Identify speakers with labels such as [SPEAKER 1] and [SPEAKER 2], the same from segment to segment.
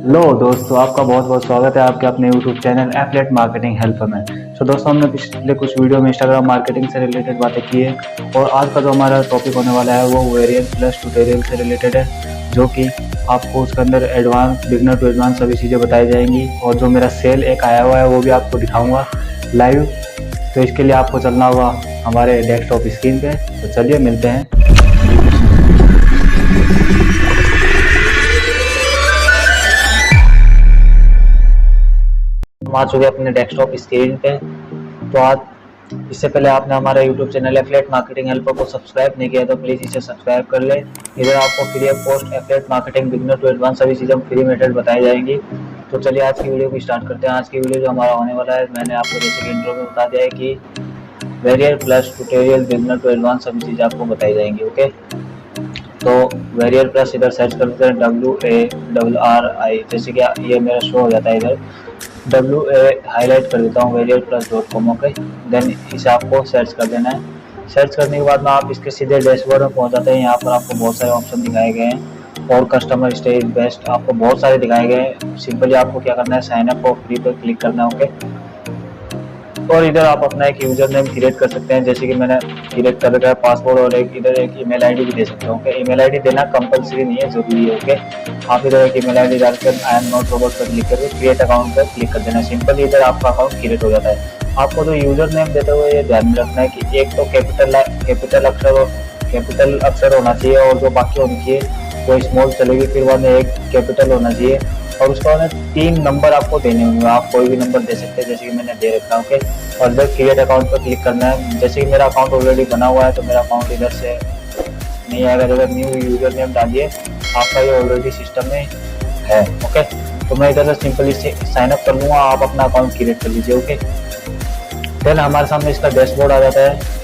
[SPEAKER 1] लो दोस्तों, आपका बहुत बहुत स्वागत है आपके अपने YouTube channel affiliate marketing help में। तो दोस्तों, हमने पिछले कुछ वीडियो में इंस्टाग्राम मार्केटिंग से रिलेटेड बातें की है और आज का जो हमारा टॉपिक होने वाला है वो वेरिएंट प्लस ट्यूटोरियल से रिलेटेड है, जो कि आपको उसके अंदर एडवांस बिगनर टू एडवांस सभी चीज़ें बताई जाएंगी और जो मेरा सेल एक आया हुआ है वो भी आपको दिखाऊंगा लाइव। तो इसके लिए आपको चलना होगा हमारे डेस्कटॉप स्क्रीन पे। तो चलिए मिलते हैं। हम आ चुके अपने डेस्कटॉप स्क्रीन पे। तो आज इससे पहले आपने हमारा YouTube channel affiliate marketing helper को सब्सक्राइब नहीं किया तो प्लीज़ इसे सब्सक्राइब कर ले। इधर आपको free of cost affiliate marketing beginner to advance सभी चीज़ें फ्री मेथड बताई जाएंगी। तो चलिए आज की वीडियो को स्टार्ट करते हैं। आज की वीडियो जो हमारा होने वाला है, मैंने आपको जैसे कि इंट्रो में बता दिया है कि Warrior plus tutorial beginner to advance सभी चीज़ें आपको बताई जाएंगी। ओके, तो वेरियर प्लस इधर सर्च करते हैं WARRI, जैसे कि ये मेरा शो हो जाता है। इधर WA हाईलाइट कर देता हूँ warriorplus.com। ओके, देन इसे आपको सर्च कर देना है। सर्च करने के बाद में आप इसके सीधे डैशबोर्ड में पहुँच जाते हैं। यहाँ पर आपको बहुत सारे ऑप्शन दिखाए गए हैं और कस्टमर स्टेज बेस्ट आपको बहुत सारे दिखाए गए हैं। सिंपली आपको क्या करना है, साइन अप और फ्री पर क्लिक करना है। ओके, और इधर आप अपना एक यूजर नेम क्रिएट कर सकते हैं, जैसे कि मैंने क्रिएट कर रखा है पासवर्ड, और इधर एक ईमेल आईडी भी दे सकते हो। ओके, ईमेल आईडी देना कंपलसरी नहीं है, जरूरी है। ओके, आप इधर एक ईमेल आईडी डालकर आई एम नॉट रोबोट पर क्लिक करके क्रिएट अकाउंट पर क्लिक कर देना। सिंपली इधर आपका अकाउंट क्रिएट हो जाता है। आपको तो यूजर नेम देते हुए ये ध्यान में रखना है कि एक तो कैपिटल अक्षर होना चाहिए और जो बाकी होनी चाहिए वो स्मॉल चलेगी, फिर बाद में एक कैपिटल होना चाहिए और उसके बाद में 3 नंबर आपको देने होंगे। आप कोई भी नंबर दे सकते हैं, जैसे कि मैंने दे रखा है। ओके, और इधर क्रिएट अकाउंट पर क्लिक करना है। जैसे कि मेरा अकाउंट ऑलरेडी बना हुआ है तो मेरा अकाउंट इधर से नहीं आएगा। अगर न्यू यूजर नेम डालिए, आपका ये ऑलरेडी सिस्टम में है। ओके, तो मैं इधर से सिंपली से साइन अप कर लूँगा, आप अपना अकाउंट क्रिएट कर लीजिए। ओके, देन हमारे सामने इसका डैशबोर्ड आ जाता है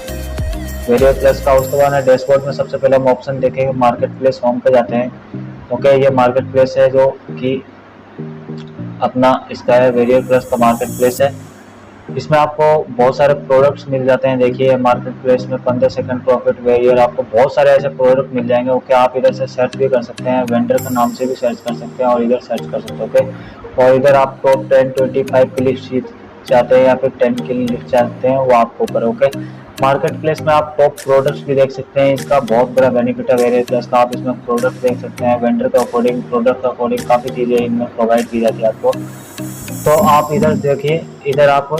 [SPEAKER 1] वेरियर प्लस का। उसके बाद डैशबोर्ड में सबसे पहले हम ऑप्शन देखेंगे मार्केट प्लेस होम पे जाते हैं। ओके, ये मार्केट प्लेस है जो कि अपना इसका है, वेरियर प्लस का मार्केट प्लेस है। इसमें आपको बहुत सारे प्रोडक्ट्स मिल जाते हैं। देखिए मार्केट प्लेस में 15 सेकंड प्रॉफिट वेरियर, आपको बहुत सारे ऐसे प्रोडक्ट मिल जाएंगे। ओके, आप इधर से सर्च भी कर सकते हैं, वेंडर का नाम से भी सर्च कर सकते हैं और इधर सर्च कर सकते हैं। ओके, और इधर आप टॉप 10 25 की लिस्ट चाहते हैं या फिर 10 की लिस्ट चाहते हैं, वो आपको ऊपर। ओके, मार्केट प्लेस में आप टॉप प्रोडक्ट्स भी देख सकते हैं। इसका बहुत बड़ा बेनिफिट है वेरियर प्लस का। आप इसमें प्रोडक्ट देख सकते हैं, वेंडर के अकॉर्डिंग, प्रोडक्ट के अकॉर्डिंग काफ़ी चीज़ें इनमें प्रोवाइड की जाती है आपको। तो आप इधर देखिए, इधर आपको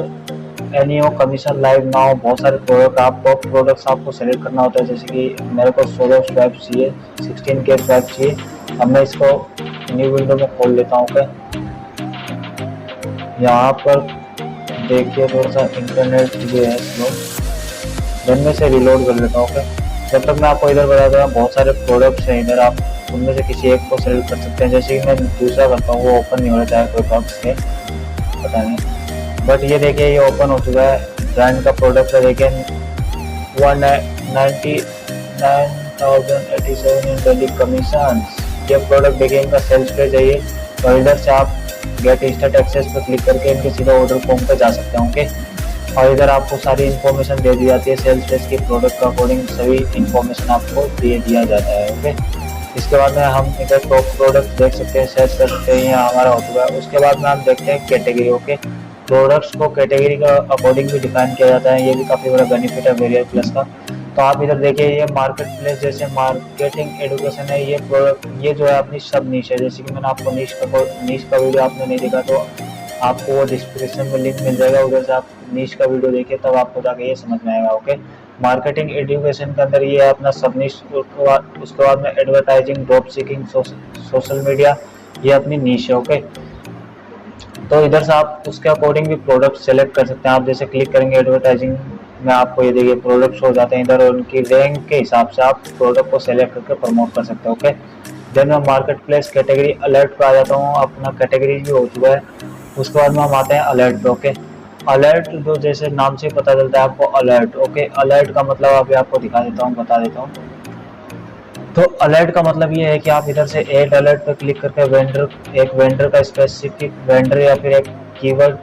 [SPEAKER 1] एनईओ कमीशन लाइव नाउ बहुत सारे प्रोडक्ट, आप टॉप प्रोडक्ट्स आपको सेलेक्ट करना होता है। जैसे कि मेरे को 16 स्वैप चाहिए, 16K स्वैप चाहिए। अब मैं इसको न्यू विंडो में खोल लेता हूँ। ओके, यहाँ पर देखिए थोड़ा सा इंटरनेट जो है स्लो, देन में से रिलोड कर लेता हूँ। ओके, जब तक मैं आपको इधर बता दूँगा बहुत सारे प्रोडक्ट्स हैं इधर, आप उनमें से किसी एक को सेलेक्ट कर सकते हैं। जैसे कि मैं दूसरा करता हूँ, वो ओपन नहीं होना चाहिए कोई बॉक्स के, पता नहीं, बट ये देखिए ये ओपन हो चुका है। ब्रांड का प्रोडक्ट है, देखिए 199,087 इन डेली कमीशन। ये प्रोडक्ट देखिए, इनका सेल्स पेज है ये, और इधर से आप गेट इंस्टेंट एक्सेस पर क्लिक करके इनके सीधा ऑर्डर फॉर्म पे जा सकते हैं। ओके, और इधर आपको सारी इन्फॉर्मेशन दे दी जाती है, सेल्स पेज की प्रोडक्ट का अकॉर्डिंग सभी इन्फॉर्मेशन आपको दे दिया जाता है। ओके, इसके बाद में हम इधर टॉप प्रोडक्ट देख सकते हैं, सर्च कर सकते हैं, यहाँ हमारा हो चुका है। उसके बाद में हम देखते हैं कैटेगरी। ओके, प्रोडक्ट्स को कैटेगरी का अकॉर्डिंग भी डिफाइन किया जाता है, ये भी काफ़ी बड़ा बेनिफिट है वेरियर प्लस का। तो आप इधर देखिए, ये मार्केट प्लेस जैसे मार्केटिंग एडुकेशन है, ये प्रोडक्ट ये जो है अपनी सब नीश है। जैसे कि मैंने आपको नीश का वीडियो आपने नहीं देखा तो आपको वो डिस्क्रिप्शन में लिंक मिल जाएगा, उधर से आप नीश का वीडियो देखिए, तब आपको जाके ये समझ में आएगा। ओके, मार्केटिंग एजुकेशन के अंदर ये है अपना सब नीश। उसके बाद में advertising, drop seeking, social media, ये अपनी नीश है। ओके, तो इधर से आप उसके अकॉर्डिंग भी प्रोडक्ट सेलेक्ट कर सकते हैं। आप जैसे क्लिक करेंगे एडवर्टाइजिंग में, आपको ये देखिए प्रोडक्ट्स हो जाते हैं इधर, और उनकी रैंक के हिसाब से आप प्रोडक्ट को सेलेक्ट करके प्रमोट कर सकते हैं। ओके, देन मैं मार्केट प्लेस कैटेगरी अलर्ट पे आ जाता हूँ। अपना कैटेगरी भी हो चुका है। उसके बाद में हम आते हैं अलर्ट पे। ओके, अलर्ट जो जैसे नाम से पता चलता है आपको अलर्ट। ओके, अलर्ट का मतलब अभी आपको दिखा देता हूँ, बता देता हूँ। तो अलर्ट का मतलब ये है कि आप इधर से ऐड अलर्ट पर क्लिक करके एक वेंडर का स्पेसिफिक वेंडर या फिर एक कीवर्ड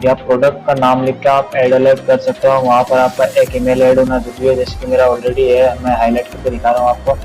[SPEAKER 1] या प्रोडक्ट का नाम लिख के आप ऐड अलर्ट कर सकते हो। वहाँ पर आपका एक ईमेल ऐड होना जरूरी है, जैसे कि मेरा ऑलरेडी है, मैं हाईलाइट करके दिखा रहा हूँ आपको।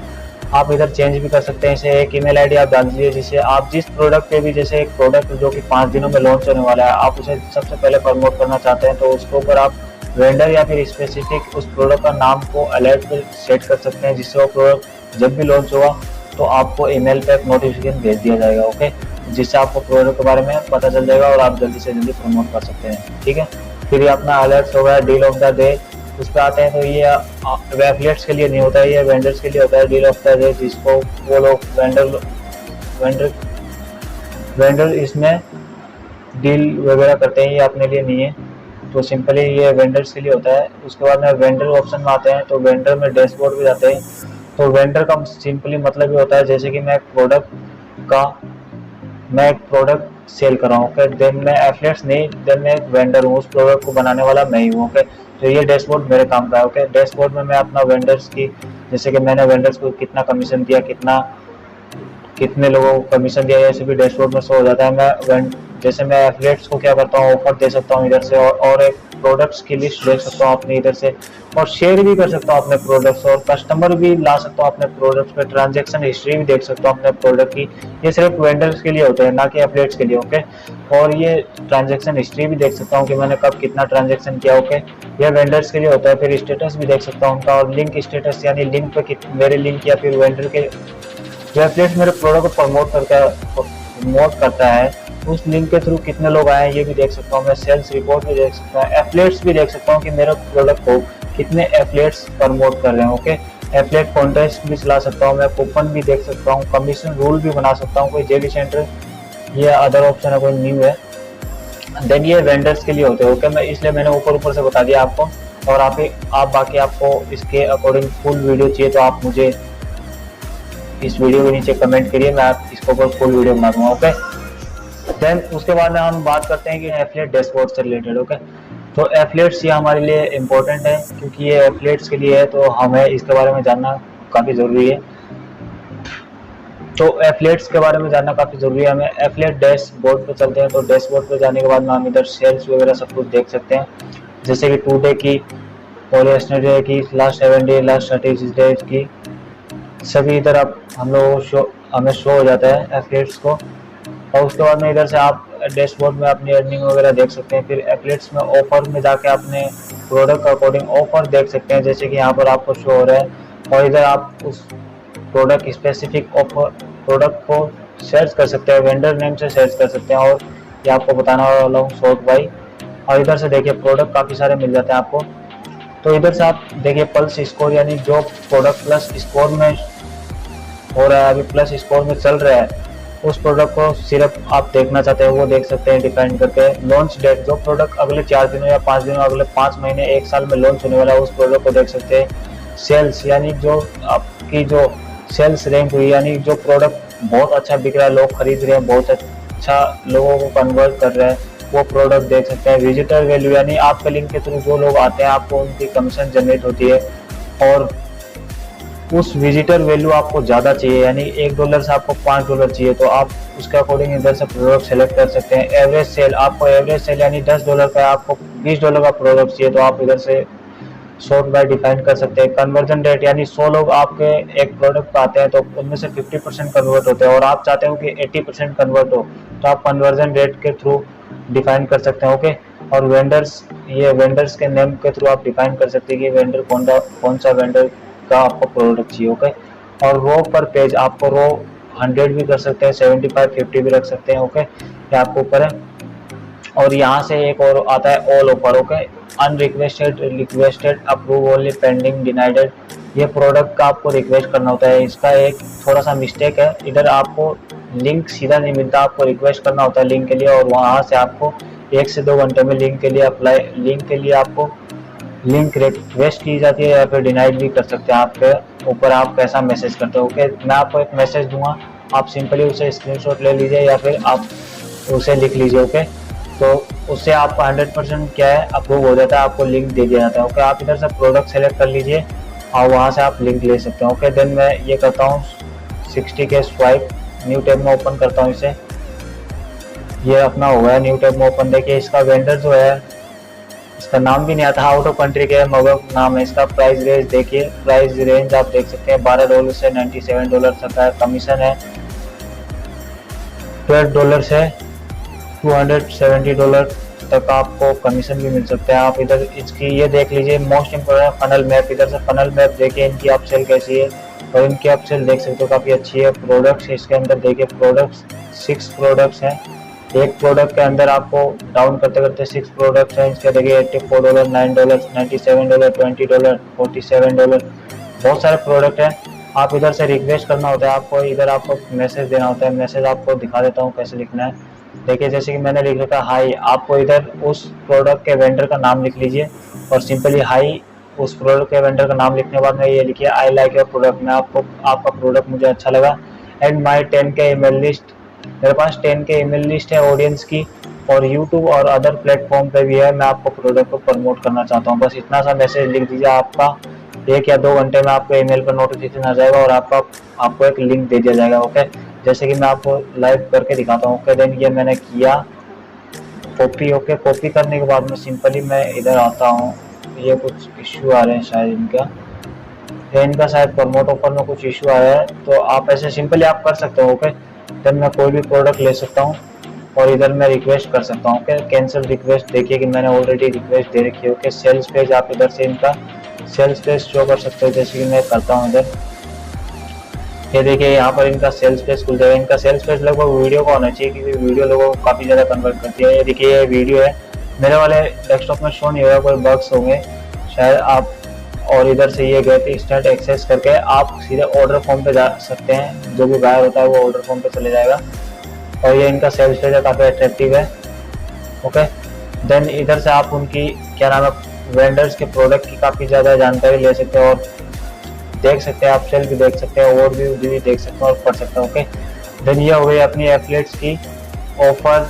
[SPEAKER 1] आप इधर चेंज भी कर सकते हैं। इसे एक ईमेल आईडी आप डाल दीजिए, जिससे आप जिस प्रोडक्ट पे भी, जैसे एक प्रोडक्ट जो कि 5 दिनों में लॉन्च होने वाला है, आप उसे सबसे पहले प्रमोट करना चाहते हैं, तो उसके ऊपर आप वेंडर या फिर स्पेसिफिक उस प्रोडक्ट का नाम को अलर्ट पे सेट कर सकते हैं, जिससे वो प्रोडक्ट जब भी लॉन्च होगा तो आपको ईमेल पे एक नोटिफिकेशन भेज दिया जाएगा। ओके, जिससे आपको प्रोडक्ट के बारे में पता चल जाएगा और आप जल्दी से जल्दी प्रमोट कर सकते हैं। ठीक है, फिर ये अपना अलर्ट्स हो गया। डील ऑफ द डे उस पर आते हैं, तो ये एफिलिएट्स के लिए नहीं होता है, ये वेंडर्स के लिए होता है। डील ऑफ द डे जिसको वो लोग वेंडर इसमें डील वगैरह करते हैं, ये अपने लिए नहीं है, तो सिंपली ये वेंडर्स के लिए होता है। उसके बाद में वेंडर ऑप्शन में आते हैं, तो वेंडर में डैशबोर्ड भी जाते हैं। तो वेंडर का सिंपली मतलब ये होता है, जैसे कि मैं एक प्रोडक्ट सेल कर रहा हूँ, ओके, देन मैं एफिलिएट्स नहीं, देन मैं एक वेंडर हूँ, उस प्रोडक्ट को बनाने वाला मैं ही हूँ। ओके, तो ये डैशबोर्ड मेरे काम का है। ओके, डैशबोर्ड में मैं अपना वेंडर्स की, जैसे कि मैंने वेंडर्स को कितना कमीशन दिया, कितने लोगों को कमीशन दिया, ये सभी डैशबोर्ड में शो हो जाता है। जैसे मैं एफिलिएट्स को क्या करता हूँ, ऑफर दे सकता हूँ इधर से, और एक प्रोडक्ट्स की लिस्ट देख सकता हूँ अपने इधर से, और शेयर भी कर सकता हूँ अपने प्रोडक्ट्स, और कस्टमर भी ला सकता हूँ अपने प्रोडक्ट्स पे, ट्रांजैक्शन हिस्ट्री भी देख सकता हूँ अपने प्रोडक्ट की। ये सिर्फ वेंडर्स के लिए होते हैं, ना कि एफिलिएट्स के लिए। ओके, और ये ट्रांजैक्शन हिस्ट्री भी देख सकता हूँ कि मैंने कब कितना ट्रांजैक्शन किया। ओके, ये वेंडर्स के लिए होता है। फिर स्टेटस भी देख सकता हूँ उनका, और लिंक स्टेटस यानी लिंक पे मेरे लिंक या फिर वेंडर के जो एफिलिएट्स मेरे प्रोडक्ट को प्रमोट करता है, उस लिंक के थ्रू कितने लोग आए हैं ये भी देख सकता हूँ मैं। सेल्स रिपोर्ट भी देख सकता हूँ, एफिलिएट्स भी देख सकता हूँ कि मेरे प्रोडक्ट को कितने एफिलिएट्स प्रमोट कर रहे हैं। ओके, एफिलिएट कॉन्टेस्ट भी चला सकता हूँ मैं, कूपन भी देख सकता हूँ, कमीशन रूल भी बना सकता हूँ, कोई जेडी सेंटर ये अदर ऑप्शन है, कोई न्यू है। देन ये वेंडर्स के लिए होते हैं। ओके, मैं इसलिए मैंने ऊपर से बता दिया आपको, और आप बाकी आपको इसके अकॉर्डिंग फुल वीडियो चाहिए तो आप मुझे इस वीडियो के नीचे कमेंट करिए, मैं आप इसके ऊपर फुल वीडियो बना दूंगा। ओके, देन उसके बाद में हम बात करते हैं कि एफिलिएट डैशबोर्ड से रिलेटेड। ओके, तो एफिलिएट्स ये हमारे लिए इम्पोर्टेंट है, क्योंकि ये एफिलिएट्स के लिए है, तो हमें इसके बारे में जानना काफ़ी ज़रूरी है। तो एफिलिएट्स के बारे में जानना काफ़ी ज़रूरी है हमें। एफिलिएट डैशबोर्ड पे चलते हैं, तो डैशबोर्ड पे जाने के बाद में हम इधर सेल्स वगैरह सब कुछ देख सकते हैं, जैसे कि 2 डे की, और यस्टरडे की, लास्ट 7 डे, लास्ट 36 डेज की, सभी इधर आप हमें शो हो जाता है एफिलिएट्स को। और उसके बाद में इधर से आप डैशबोर्ड में अपनी अर्निंग वगैरह देख सकते हैं। फिर एफिलिएट्स में ऑफर में जाके अपने प्रोडक्ट के अकॉर्डिंग ऑफर देख सकते हैं, जैसे कि यहाँ पर आपको शो हो रहा है, और इधर आप उस प्रोडक्ट स्पेसिफिक ऑफर प्रोडक्ट को सर्च कर सकते हैं, वेंडर नेम से सर्च कर सकते हैं, और ये आपको बताना वाला हूँ शॉर्ट बाई। और इधर से देखिए प्रोडक्ट काफ़ी सारे मिल जाते हैं आपको। तो इधर से आप देखिए पल्स स्कोर, यानी जो प्रोडक्ट प्लस स्कोर में हो रहा है, अभी प्लस स्कोर में चल रहा है, उस प्रोडक्ट को सिर्फ आप देखना चाहते हैं वो देख सकते हैं डिपेंड करके। लॉन्च डेट, जो प्रोडक्ट अगले 4 दिनों या 5 दिनों, अगले 5 महीने, 1 साल में लॉन्च होने वाला है, उस प्रोडक्ट को देख सकते हैं। सेल्स, यानी जो आपकी जो सेल्स रैंक हुई, यानी जो प्रोडक्ट बहुत अच्छा बिक रहा है, लोग खरीद रहे हैं, बहुत अच्छा लोगों को कन्वर्ट कर रहा है, वो प्रोडक्ट देख सकते हैं। विजिटर वैल्यू, यानी आपके लिंक के थ्रू जो लोग आते हैं, आपको उनकी कमीशन जनरेट होती है, और उस विजिटर वैल्यू आपको ज़्यादा चाहिए, यानी $1 से आपको $5 चाहिए, तो आप उसके अकॉर्डिंग इधर से प्रोडक्ट सेलेक्ट कर सकते हैं। एवरेज सेल, आपको एवरेज सेल यानी $10 का, आपको $20 का प्रोडक्ट चाहिए, तो आप इधर से शॉर्ट बाय डिफाइन कर सकते हैं। कन्वर्जन रेट, यानी 100 लोग आपके एक प्रोडक्ट पर आते हैं, तो उनमें से 50% कन्वर्ट होते हैं, और आप चाहते हो कि 80% कन्वर्ट हो, तो आप कन्वर्जन रेट के थ्रू डिफाइन कर सकते हैं। ओके, और वेंडर्स, ये वेंडर्स के नेम के थ्रू आप डिफाइन कर सकते हैं कि वेंडर कौन सा वेंडर का आपको प्रोडक्ट चाहिए। ओके, और रो पर पेज, आपको रो 100 भी कर सकते हैं, 75, 50 भी रख सकते हैं। ओके, ये आपको ऊपर है। और यहाँ से एक और आता है all offer. Okay, unrequested, requested, approve only, pending, denied, ये प्रोडक्ट का आपको रिक्वेस्ट करना होता है। इसका एक थोड़ा सा मिस्टेक है, इधर आपको लिंक सीधा नहीं मिलता, आपको रिक्वेस्ट करना होता है लिंक के लिए, और वहाँ से आपको 1 से 2 घंटे में लिंक के लिए आपको लिंक रिक्वेस्ट की जाती है, या फिर डिनाइड भी कर सकते हैं। आपके ऊपर आप कैसा मैसेज करते हो। ओके, मैं आपको एक मैसेज दूंगा, आप सिंपली उसे स्क्रीनशॉट ले लीजिए, या फिर आप उसे लिख लीजिए। ओके, तो उससे आपका 100% क्या है, अप्रूव हो जाता है, आपको लिंक दे दिया जाता है। ओके, आप इधर से प्रोडक्ट सेलेक्ट कर लीजिए, और वहाँ से आप लिंक ले सकते हैं। ओके, देन मैं ये करता हूँ 60 के स्वाइप, न्यू टैब में ओपन करता हूँ इसे, ये अपना हो गया न्यू टैब में ओपन। देखिए इसका वेंडर जो है इसका नाम भी नहीं आता, आउट ऑफ कंट्री के मगर नाम है इसका। प्राइस रेंज देखिए, प्राइस रेंज आप देख सकते हैं $12 से $97 तक का। कमीशन है $12 से $270 तक आपको कमीशन भी मिल सकता है। आप इधर इसकी ये देख लीजिए, मोस्ट इम्पोर्टेंट फनल मैप। इधर से फनल मैप देखिए, इनकी आप सेल कैसी है और इनकी आप सेल देख सकते हो काफ़ी अच्छी है। प्रोडक्ट्स इसके अंदर देखिए, प्रोडक्ट्स 6 प्रोडक्ट्स हैं। एक प्रोडक्ट के अंदर आपको डाउन करते करते 6 प्रोडक्ट्स हैं। इसके देखिए $84, $9, $97, $20, $47, बहुत सारे प्रोडक्ट हैं। आप इधर से रिक्वेस्ट करना होता है आपको, इधर आपको मैसेज देना होता है। मैसेज आपको दिखा देता हूँ कैसे लिखना है। देखिए जैसे कि मैंने लिख रखा हाई, आपको इधर उस प्रोडक्ट के वेंडर का नाम लिख लीजिए और सिंपली हाई उस प्रोडक्ट के वेंडर का नाम लिखने के बाद में ये लिखिए आई लाइक योर प्रोडक्ट, मैं आपको आपका प्रोडक्ट मुझे अच्छा लगा। And my 10K email list, मेरे पास 10K ईमेल लिस्ट है ऑडियंस की और यूट्यूब और अदर प्लेटफॉर्म पे भी है, मैं आपको प्रोडक्ट को प्रमोट करना चाहता हूँ। बस इतना सा मैसेज लिख दीजिए, आपका 1 या 2 घंटे में आपको ईमेल पर नोटिफिकेशन आ जाएगा और आपको एक लिंक दे दिया जाएगा। ओके, जैसे कि मैं आपको लाइव करके दिखाता हूँ। ओके, देन ये मैंने किया कॉपी। ओके, कॉपी करने के बाद में सिंपली मैं इधर आता हूँ। ये कुछ इश्यू आ रहे हैं शायद इनका शायद प्रमोट ऑफर में कुछ इशू आया है, तो आप ऐसे सिंपली आप कर सकते हो। ओके, देन मैं कोई भी प्रोडक्ट ले सकता हूँ और इधर मैं रिक्वेस्ट कर सकता हूँ। ओके, कैंसिल रिक्वेस्ट, देखिए कि मैंने ऑलरेडी रिक्वेस्ट दे रखी है। ओके, सेल्स पेज, आप इधर से इनका सेल्स पेज शो कर सकते हो, जैसे कि मैं करता हूँ इधर। ये देखिए यहाँ पर इनका सेल्स पेज खुल जाएगा। इनका सेल्स पेज लगभग वीडियो का होना चाहिए क्योंकि वीडियो लोगों को काफ़ी ज़्यादा कन्वर्ट करती है। ये देखिए ये वीडियो है, मेरे वाले डेस्कटॉप में शो नहीं होगा, कोई बग्स होंगे शायद आप। और इधर से ये गेट इंस्टेंट एक्सेस करके आप सीधे ऑर्डर फॉर्म पे जा सकते हैं, जो भी बायर होता है वो ऑर्डर फॉर्म पे चले जाएगा। और ये इनका सेल्स पेज है, काफ़ी अट्रैक्टिव है। ओके, देन इधर से आप उनकी क्या नाम है वेंडर्स के प्रोडक्ट की काफ़ी ज़्यादा जानकारी ले सकते हो और देख सकते हैं, आप सेल भी देख सकते हैं, ओवरव्यू भी देख सकते हैं और पढ़ सकते हैं। ओके, देन ये हो गई अपनी एफिलिएट्स की ऑफर,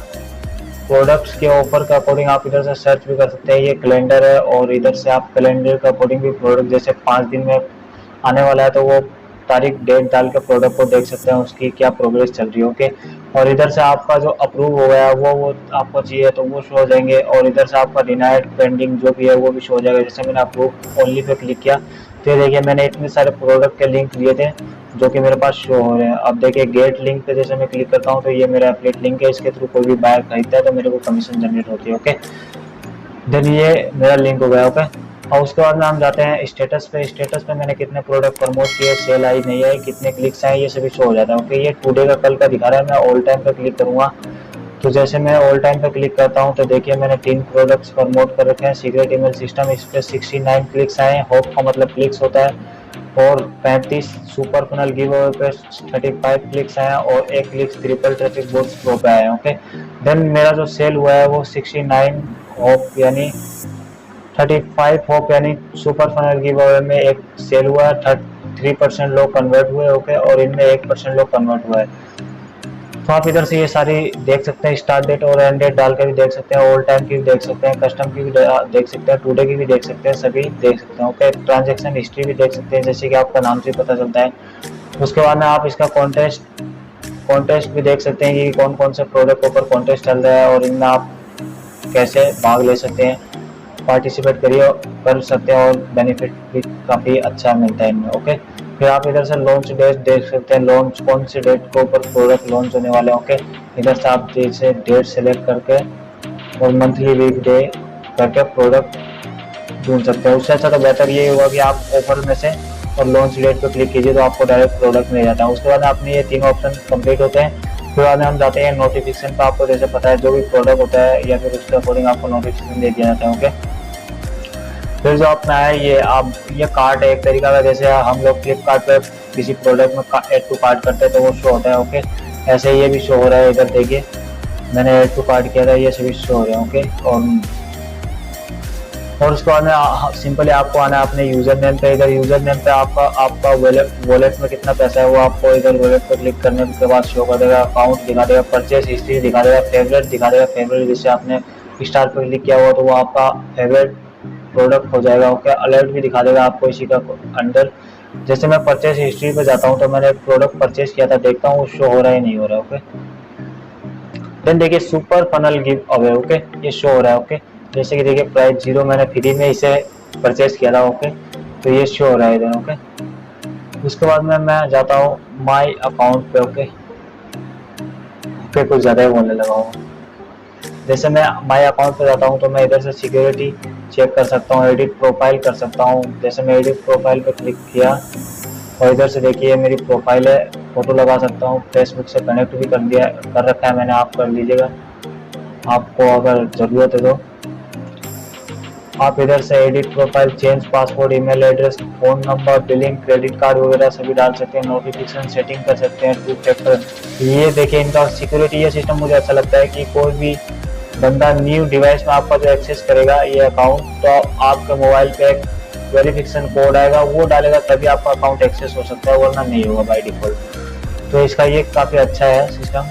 [SPEAKER 1] प्रोडक्ट्स के ऑफर के अकॉर्डिंग आप इधर से सर्च भी कर सकते हैं। ये कैलेंडर है और इधर से आप कैलेंडर के अकॉर्डिंग भी प्रोडक्ट जैसे 5 दिन में आने वाला है तो वो तारीख डेट डाल के प्रोडक्ट को देख सकते हैं उसकी क्या प्रोग्रेस चल रही है। ओके, और इधर से आपका जो अप्रूव हो गया वो आपको चाहिए तो वो शो हो जाएंगे और इधर से आपका डिनाइड पेंडिंग जो भी है वो भी शो हो जाएगा। जैसे मैंने अप्रूव ओनली पे क्लिक किया तो ये देखिए मैंने इतने सारे प्रोडक्ट के लिंक दिए थे जो कि मेरे पास शो हो रहे हैं। अब देखिए गेट लिंक पे जैसे मैं क्लिक करता हूँ तो ये मेरा एफिलिएट लिंक है, इसके थ्रू कोई भी बायर खरीदता है तो मेरे को कमीशन जनरेट होती है। ओके, देन ये मेरा लिंक हो गया। ओके, और उसके बाद में हम जाते हैं स्टेटस पे। स्टेटस पे मैंने कितने प्रोडक्ट प्रमोट किए, सेल आई नहीं आई, कितने क्लिक्स आए, ये सभी शो हो जाता है। ओके, ये टुडे का कल का दिखा रहा है। मैं ऑल टाइम पे क्लिक करूँगा तो जैसे मैं ऑल टाइम पे क्लिक करता हूँ तो देखिए मैंने 3 प्रोडक्ट्स प्रमोट कर रखे हैं। सीक्रेट ईमेल सिस्टम, इस पर 69 क्लिक्स आए हैं, होप का मतलब क्लिक्स होता है। और 35 सुपर फनल गिव अवे पे 35 क्लिक्स आए हैं और 1 clicks triple traffic boost pro पे आए हैं। ओके, देन मेरा जो सेल हुआ है वो 69 होप यानी 35 होप यानी सुपर फनल गिव अवे में एक सेल हुआ है, 3% लोग कन्वर्ट हुए। ओके, और इनमें 1% लोग कन्वर्ट हुआ है। तो आप इधर से ये सारी देख सकते हैं, स्टार्ट डेट और एंड डेट डाल के भी देख सकते हैं, ऑल टाइम की भी देख सकते हैं, कस्टम की भी देख सकते हैं, टुडे की भी देख सकते हैं, सभी देख सकते हैं। ओके, ट्रांजैक्शन हिस्ट्री भी देख सकते हैं जैसे कि आपका नाम से पता चलता है। उसके बाद में आप इसका कॉन्टेस्ट भी देख सकते हैं कि कौन कौन से प्रोडक्ट के ऊपर कॉन्टेस्ट चल रहा है और इनमें आप कैसे भाग ले सकते हैं, पार्टिसिपेट कर सकते हैं और बेनिफिट भी काफ़ी अच्छा मिलता है इनमें। ओके, फिर आप इधर से लॉन्च डेट देख सकते हैं, लॉन्च कौन सी डेट के ऊपर प्रोडक्ट लॉन्च होने वाले हैं। ओके, इधर से आप जैसे डेट सेलेक्ट करके और मंथली वीक डे करके प्रोडक्ट ढूंढ सकते हैं। उससे अच्छा तो बेहतर ये होगा कि आप ऑफर में से और लॉन्च डेट पर क्लिक कीजिए तो आपको डायरेक्ट प्रोडक्ट मिल जाता है। उसके बाद आपने ये 3 ऑप्शन कंप्लीट होते हैं। फिर बाद में हम जाते हैं नोटिफिकेशन पर। आपको जैसे पता है जो भी प्रोडक्ट होता है या फिर उसके अकॉर्डिंग आपको नोटिफिकेशन दे दिया जाता है। ओके, फिर जो अपना है ये कार्ट है एक तरीका का, जैसे हम लोग फ्लिपकार्ट पे किसी प्रोडक्ट में ऐड टू कार्ट करते हैं तो वो शो होता है। ओके, ऐसे ये भी शो हो रहा है, इधर देखिए मैंने ऐड टू कार्ट किया था, ये सभी शो हो रहे हैं। ओके, और उसके बाद में सिंपली आपको आना है अपने यूजर नेम पे। इधर यूजर नेम पे आपका वॉलेट में कितना पैसा है वो आपको इधर वॉलेट पर क्लिक करने के बाद शो कर देगा, अकाउंट दिखा देगा, परचेज हिस्ट्री दिखा देगा, फेवरेट दिखा देगा। फेवरेट जिससे आपने स्टार पर क्लिक किया हुआ तो वो आपका फेवरेट प्रोडक्ट हो जाएगा। ओके, अलर्ट भी दिखा देगा आपको इसी का अंडर। जैसे मैं परचेज हिस्ट्री पे जाता हूँ तो मैंने एक प्रोडक्ट परचेज किया था, देखता हूँ शो हो रहा है नहीं हो रहा है। ओके, देन देखिए super funnel give away. Okay, ये शो हो रहा है। ओके, जैसे कि देखिए प्राइस 0, मैंने फ्री में इसे परचेज किया था। ओके, तो ये शो हो रहा है इधर। ओके, उसके बाद में मैं जाता हूँ माई अकाउंट पे। ओके, कुछ ज़्यादा ही बोलने लगा हूँ। जैसे मैं माई अकाउंट पे जाता हूँ तो मैं इधर से सिक्योरिटी चेक कर सकता हूँ, एडिट प्रोफाइल कर सकता हूँ। जैसे मैं एडिट प्रोफाइल पे क्लिक किया और इधर से देखिए मेरी प्रोफाइल है, फ़ोटो लगा सकता हूँ। फेसबुक से कनेक्ट भी कर रखा है मैंने, आप कर लीजिएगा आपको अगर ज़रूरत है तो। आप इधर से edit profile, change password, email address, phone number, billing, credit card वगैरह सभी डाल सकते हैं। नोटिफिकेशन सेटिंग कर सकते हैं, 2 फैक्टर। ये देखिए इनका सिक्योरिटी ये सिस्टम मुझे अच्छा लगता है कि कोई भी बंदा न्यू डिवाइस में आपका जो एक्सेस करेगा ये अकाउंट, तो आपके मोबाइल पे एक वेरिफिकेशन कोड आएगा, वो डालेगा तभी आपका अकाउंट एक्सेस हो सकता है, वरना नहीं होगा बाय डिफ़ॉल्ट। तो इसका ये काफ़ी अच्छा है सिस्टम।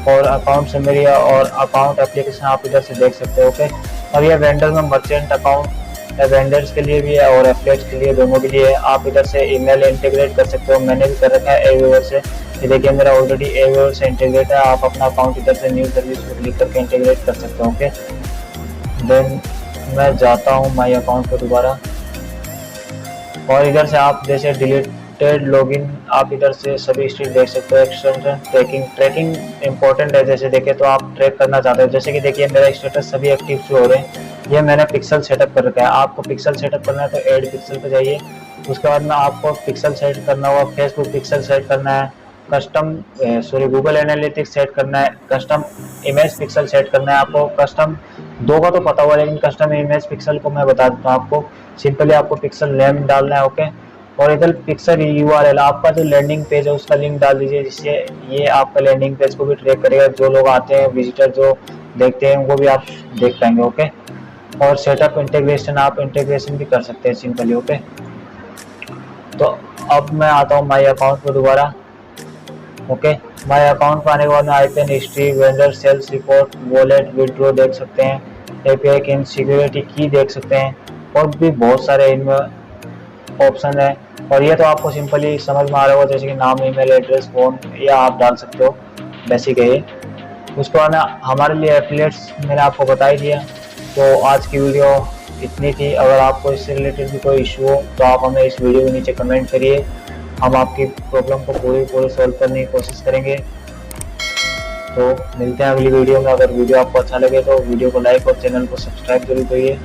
[SPEAKER 1] और अकाउंट से मेरी और अकाउंट एप्लीकेशन आप इधर से देख सकते हो। ओके, और ये वेंडर में मर्चेंट अकाउंट वेंडर्स के लिए भी है और एफिलिएट्स के लिए, दोनों के लिए है। आप इधर से ईमेल इंटीग्रेट कर सकते हो, मैंने भी कर रखा है एवेवर से। ये देखिए मेरा ऑलरेडी एवेवर से इंटीग्रेट है। आप अपना अकाउंट इधर से न्यू सर्विस पर क्लिक करके इंटीग्रेट कर सकते हो। ओके, देन मैं जाता हूँ माई अकाउंट पर दोबारा, और इधर से आप जैसे डिलीटेड लॉगिन, आप इधर से सभी हिस्ट्री देख सकते हो। एक्सटेंशन ट्रैकिंग इंपॉर्टेंट है। जैसे देखें तो आप ट्रैक करना चाहते हो, जैसे कि देखिए मेरा स्टेटस सभी एक्टिव शो हो रहे हैं, ये मैंने पिक्सल सेटअप कर रखा है। आपको पिक्सल सेटअप करना है तो ऐड पिक्सल पे जाइए। उसके बाद में आपको पिक्सल सेट करना होगा, फेसबुक पिक्सल सेट करना है, गूगल एनालिटिक्स सेट करना है, कस्टम इमेज पिक्सल सेट करना है। आपको कस्टम 2 का तो पता हुआ, लेकिन कस्टम इमेज पिक्सल को मैं बता देता हूँ आपको। सिंपली आपको पिक्सल नेम डालना है। ओके, और इधर पिक्सल URL, आपका जो लैंडिंग पेज है उसका लिंक डाल दीजिए, जिससे ये आपका लैंडिंग पेज को भी ट्रैक करेगा। जो लोग आते हैं, विजिटर जो देखते हैं, उनको भी आप देख पाएंगे। ओके, और सेटअप इंटीग्रेशन, आप इंटीग्रेशन भी कर सकते हैं सिंपली। ओके, तो अब मैं आता हूँ माई अकाउंट पर दोबारा। ओके, माई अकाउंट पर आने के बाद में IPN history, vendor sales report, wallet withdraw देख सकते हैं, एपीआई की सिक्योरिटी की देख सकते हैं, और भी बहुत सारे इनमें ऑप्शन है। और ये तो आपको सिंपली समझ में आ रहा होगा, जैसे कि नाम, ईमेल एड्रेस, फ़ोन, या आप डाल सकते हो, बेसिक है ये। उसके बाद हमारे लिए एफिलिएट्स मैंने आपको बता ही दिया। तो आज की वीडियो इतनी थी। अगर आपको इससे रिलेटेड भी कोई इशू हो तो आप हमें इस वीडियो के नीचे कमेंट करिए, हम आपकी प्रॉब्लम को पूरी सॉल्व करने की कोशिश करेंगे। तो मिलते हैं अगली वीडियो में। अगर वीडियो आपको अच्छा लगे तो वीडियो को लाइक और चैनल को सब्सक्राइब जरूर करिए।